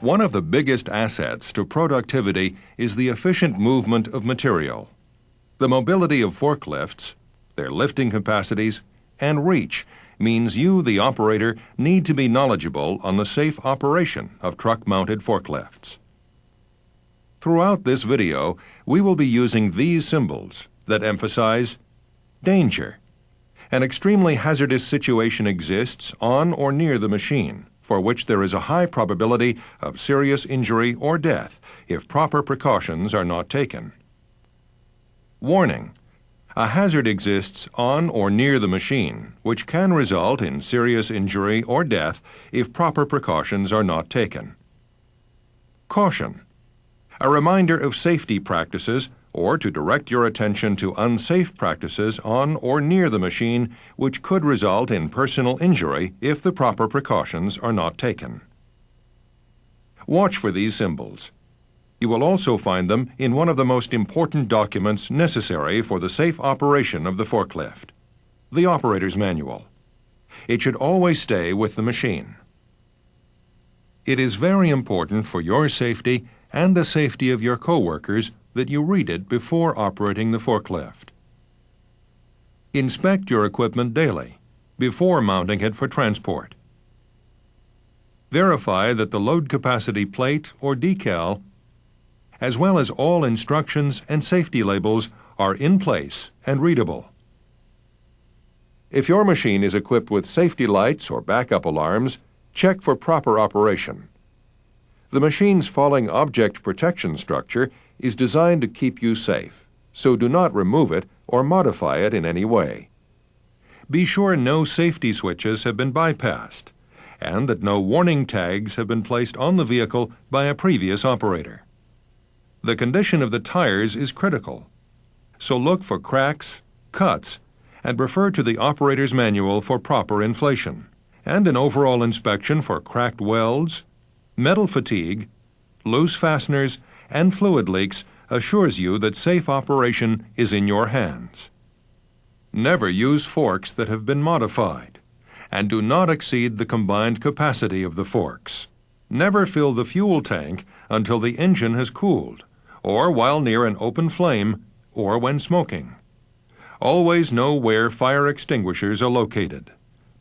One of the biggest assets to productivity is the efficient movement of material. The mobility of forklifts, their lifting capacities, and reach means you, the operator, need to be knowledgeable on the safe operation of truck-mounted forklifts. Throughout this video, we will be using these symbols that emphasize danger. An extremely hazardous situation exists on or near the machine, for which there is a high probability of serious injury or death if proper precautions are not taken. Warning: a hazard exists on or near the machine, which can result in serious injury or death if proper precautions are not taken. Caution: a reminder of safety practices or to direct your attention to unsafe practices on or near the machine which could result in personal injury if the proper precautions are not taken. Watch for these symbols. You will also find them in one of the most important documents necessary for the safe operation of the forklift, the operator's manual. It should always stay with the machine. It is very important for your safety and the safety of your coworkers that you read it before operating the forklift. Inspect your equipment daily, before mounting it for transport. Verify that the load capacity plate or decal, as well as all instructions and safety labels, are in place and readable. If your machine is equipped with safety lights or backup alarms, check for proper operation. The machine's falling object protection structure is designed to keep you safe, so do not remove it or modify it in any way. Be sure no safety switches have been bypassed, and that no warning tags have been placed on the vehicle by a previous operator. The condition of the tires is critical, so look for cracks, cuts, and refer to the operator's manual for proper inflation, and an overall inspection for cracked welds, metal fatigue, loose fasteners, and fluid leaks assures you that safe operation is in your hands. Never use forks that have been modified, and do not exceed the combined capacity of the forks. Never fill the fuel tank until the engine has cooled, or while near an open flame, or when smoking. Always know where fire extinguishers are located.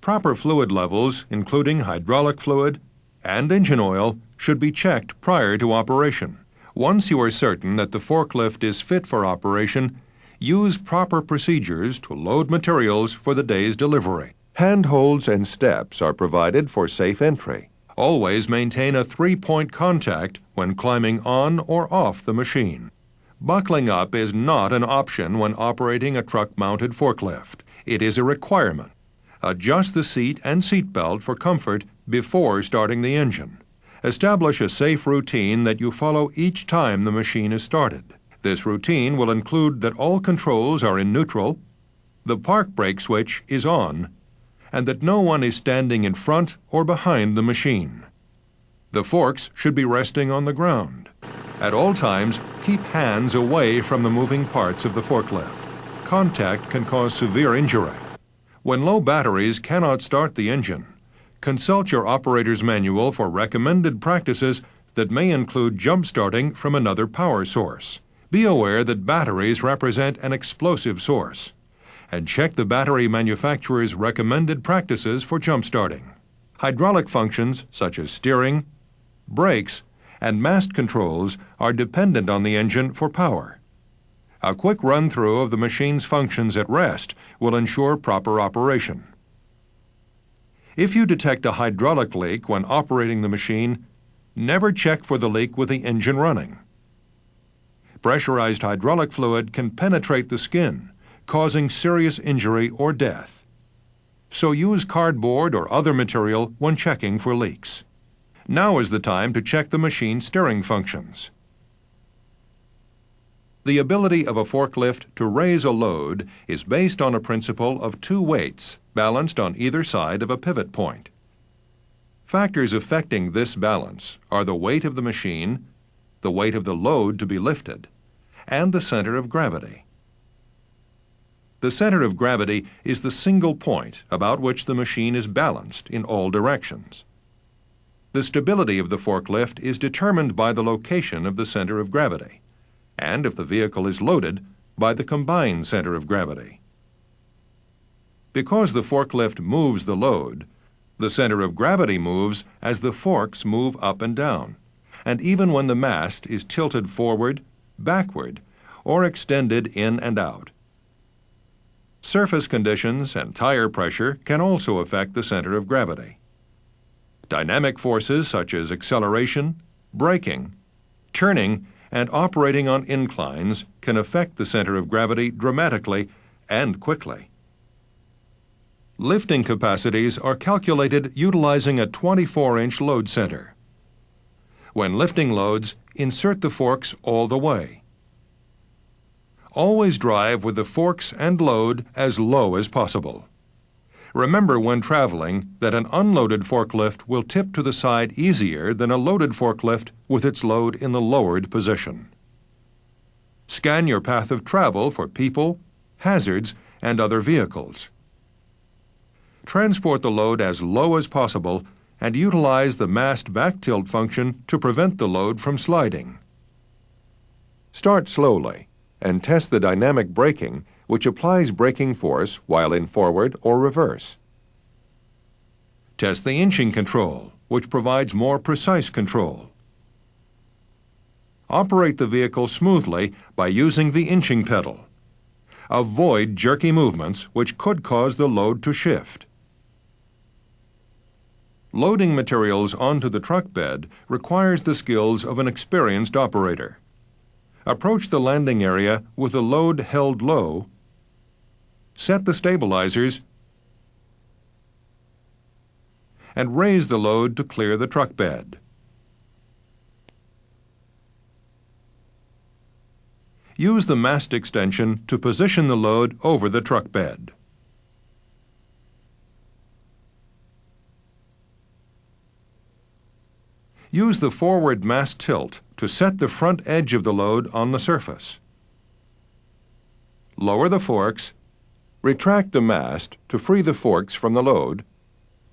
Proper fluid levels, including hydraulic fluid and engine oil, should be checked prior to operation. Once you are certain that the forklift is fit for operation, use proper procedures to load materials for the day's delivery. Handholds and steps are provided for safe entry. Always maintain a 3-point contact when climbing on or off the machine. Buckling up is not an option when operating a truck-mounted forklift. It is a requirement. Adjust the seat and seat belt for comfort before starting the engine. Establish a safe routine that you follow each time the machine is started. This routine will include that all controls are in neutral, the park brake switch is on, and that no one is standing in front or behind the machine. The forks should be resting on the ground. At all times, keep hands away from the moving parts of the forklift. Contact can cause severe injury. When low batteries cannot start the engine, consult your operator's manual for recommended practices that may include jump-starting from another power source. Be aware that batteries represent an explosive source, and check the battery manufacturer's recommended practices for jump-starting. Hydraulic functions such as steering, brakes, and mast controls are dependent on the engine for power. A quick run-through of the machine's functions at rest will ensure proper operation. If you detect a hydraulic leak when operating the machine, never check for the leak with the engine running. Pressurized hydraulic fluid can penetrate the skin, causing serious injury or death. So use cardboard or other material when checking for leaks. Now is the time to check the machine's steering functions. The ability of a forklift to raise a load is based on a principle of two weights balanced on either side of a pivot point. Factors affecting this balance are the weight of the machine, the weight of the load to be lifted, and the center of gravity. The center of gravity is the single point about which the machine is balanced in all directions. The stability of the forklift is determined by the location of the center of gravity, and if the vehicle is loaded, by the combined center of gravity. Because the forklift moves the load, the center of gravity moves as the forks move up and down, and even when the mast is tilted forward, backward, or extended in and out. Surface conditions and tire pressure can also affect the center of gravity. Dynamic forces such as acceleration, braking, turning, and operating on inclines can affect the center of gravity dramatically and quickly. Lifting capacities are calculated utilizing a 24-inch load center. When lifting loads, insert the forks all the way. Always drive with the forks and load as low as possible. Remember when traveling that an unloaded forklift will tip to the side easier than a loaded forklift with its load in the lowered position. Scan your path of travel for people, hazards, and other vehicles. Transport the load as low as possible and utilize the mast back tilt function to prevent the load from sliding. Start slowly and test the dynamic braking, which applies braking force while in forward or reverse. Test the inching control, which provides more precise control. Operate the vehicle smoothly by using the inching pedal. Avoid jerky movements, which could cause the load to shift. Loading materials onto the truck bed requires the skills of an experienced operator. Approach the landing area with the load held low, set the stabilizers, and raise the load to clear the truck bed. Use the mast extension to position the load over the truck bed. Use the forward mast tilt to set the front edge of the load on the surface. Lower the forks, retract the mast to free the forks from the load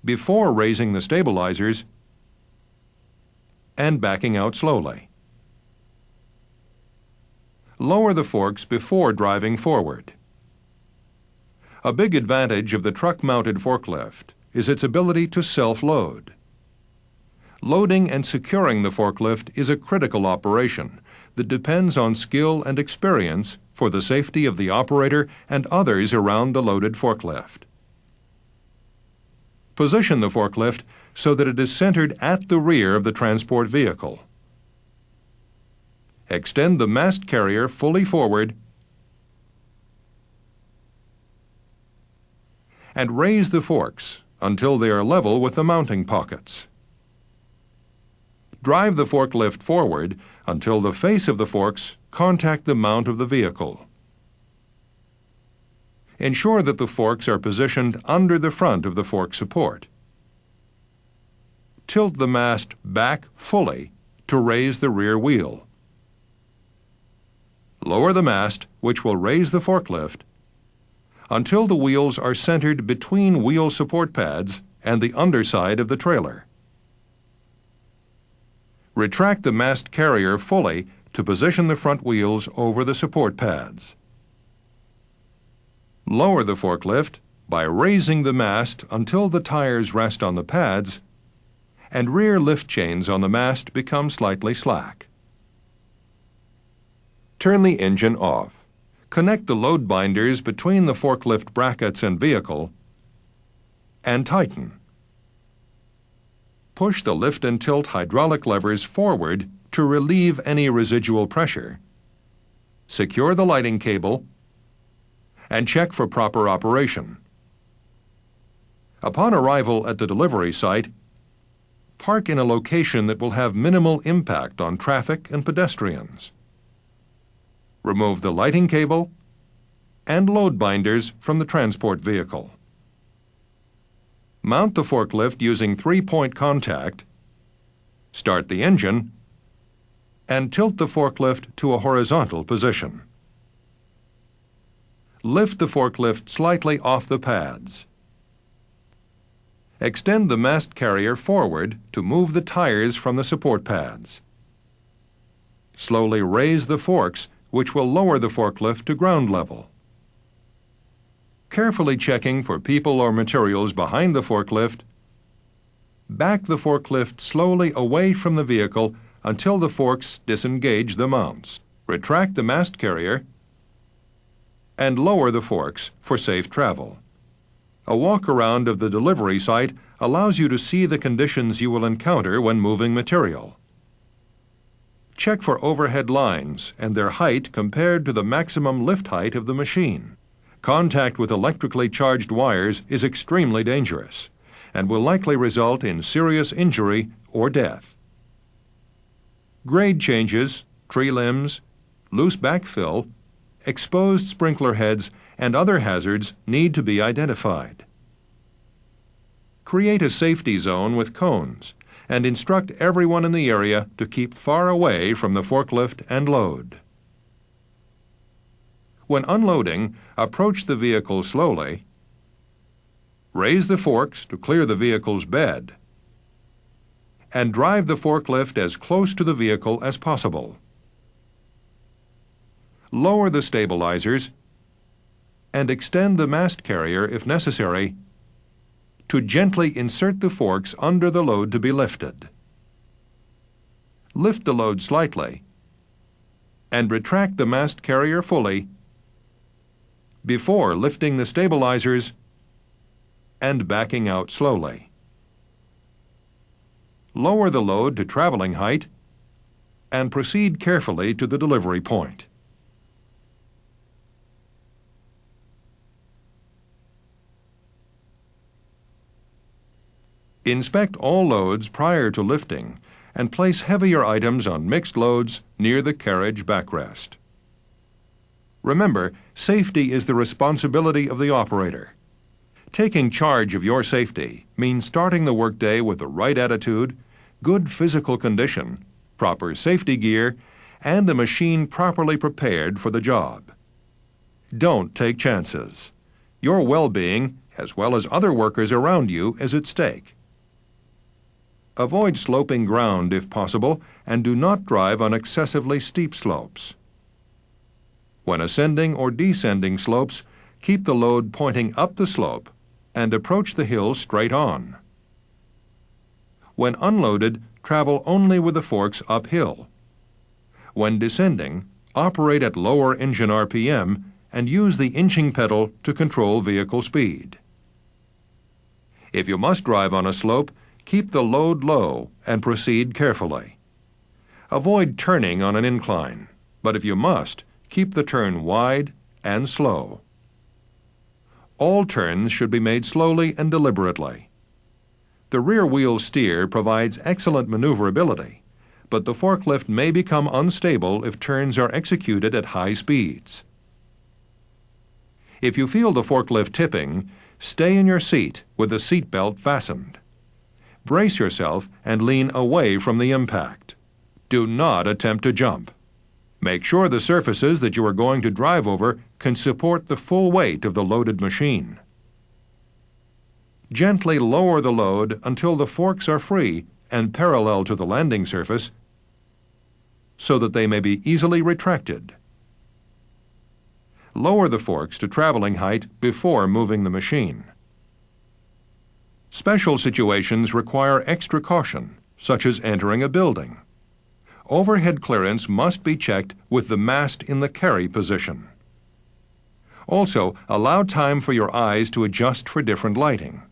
before raising the stabilizers and backing out slowly. Lower the forks before driving forward. A big advantage of the truck-mounted forklift is its ability to self-load. Loading and securing the forklift is a critical operation that depends on skill and experience for the safety of the operator and others around the loaded forklift. Position the forklift so that it is centered at the rear of the transport vehicle. Extend the mast carrier fully forward and raise the forks until they are level with the mounting pockets. Drive the forklift forward until the face of the forks contact the mount of the vehicle. Ensure that the forks are positioned under the front of the fork support. Tilt the mast back fully to raise the rear wheel. Lower the mast, which will raise the forklift, until the wheels are centered between wheel support pads and the underside of the trailer. Retract the mast carrier fully to position the front wheels over the support pads. Lower the forklift by raising the mast until the tires rest on the pads and rear lift chains on the mast become slightly slack. Turn the engine off. Connect the load binders between the forklift brackets and vehicle and tighten. Push the lift and tilt hydraulic levers forward to relieve any residual pressure. Secure the lighting cable and check for proper operation. Upon arrival at the delivery site, park in a location that will have minimal impact on traffic and pedestrians. Remove the lighting cable and load binders from the transport vehicle. Mount the forklift using 3-point contact, start the engine, and tilt the forklift to a horizontal position. Lift the forklift slightly off the pads. Extend the mast carrier forward to move the tires from the support pads. Slowly raise the forks, which will lower the forklift to ground level. Carefully checking for people or materials behind the forklift, back the forklift slowly away from the vehicle until the forks disengage the mounts. Retract the mast carrier and lower the forks for safe travel. A walk-around of the delivery site allows you to see the conditions you will encounter when moving material. Check for overhead lines and their height compared to the maximum lift height of the machine. Contact with electrically charged wires is extremely dangerous and will likely result in serious injury or death. Grade changes, tree limbs, loose backfill, exposed sprinkler heads, and other hazards need to be identified. Create a safety zone with cones and instruct everyone in the area to keep far away from the forklift and load. When unloading, approach the vehicle slowly, raise the forks to clear the vehicle's bed, and drive the forklift as close to the vehicle as possible. Lower the stabilizers and extend the mast carrier if necessary to gently insert the forks under the load to be lifted. Lift the load slightly and retract the mast carrier fully before lifting the stabilizers and backing out slowly. Lower the load to traveling height and proceed carefully to the delivery point. Inspect all loads prior to lifting and place heavier items on mixed loads near the carriage backrest. Remember, safety is the responsibility of the operator. Taking charge of your safety means starting the workday with the right attitude, good physical condition, proper safety gear, and a machine properly prepared for the job. Don't take chances. Your well-being, as well as other workers around you, is at stake. Avoid sloping ground if possible, and do not drive on excessively steep slopes. When ascending or descending slopes, keep the load pointing up the slope and approach the hill straight on. When unloaded, travel only with the forks uphill. When descending, operate at lower engine RPM and use the inching pedal to control vehicle speed. If you must drive on a slope, keep the load low and proceed carefully. Avoid turning on an incline, but if you must, keep the turn wide and slow. All turns should be made slowly and deliberately. The rear wheel steer provides excellent maneuverability, but the forklift may become unstable if turns are executed at high speeds. If you feel the forklift tipping, stay in your seat with the seat belt fastened. Brace yourself and lean away from the impact. Do not attempt to jump. Make sure the surfaces that you are going to drive over can support the full weight of the loaded machine. Gently lower the load until the forks are free and parallel to the landing surface so that they may be easily retracted. Lower the forks to traveling height before moving the machine. Special situations require extra caution, such as entering a building. Overhead clearance must be checked with the mast in the carry position. Also, allow time for your eyes to adjust for different lighting.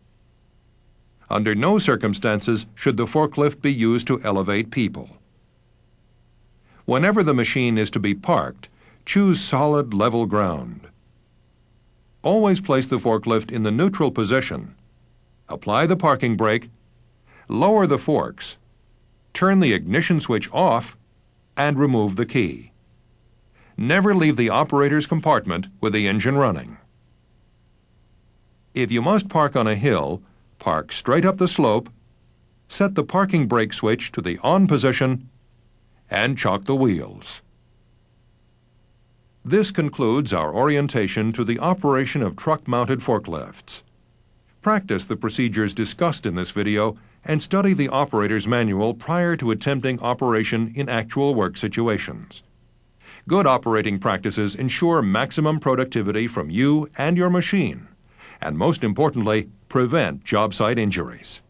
Under no circumstances should the forklift be used to elevate people. Whenever the machine is to be parked, choose solid, level ground. Always place the forklift in the neutral position. Apply the parking brake, lower the forks, turn the ignition switch off, and remove the key. Never leave the operator's compartment with the engine running. If you must park on a hill, park straight up the slope, set the parking brake switch to the on position, and chock the wheels. This concludes our orientation to the operation of truck-mounted forklifts. Practice the procedures discussed in this video and study the operator's manual prior to attempting operation in actual work situations. Good operating practices ensure maximum productivity from you and your machine, and most importantly, prevent job site injuries.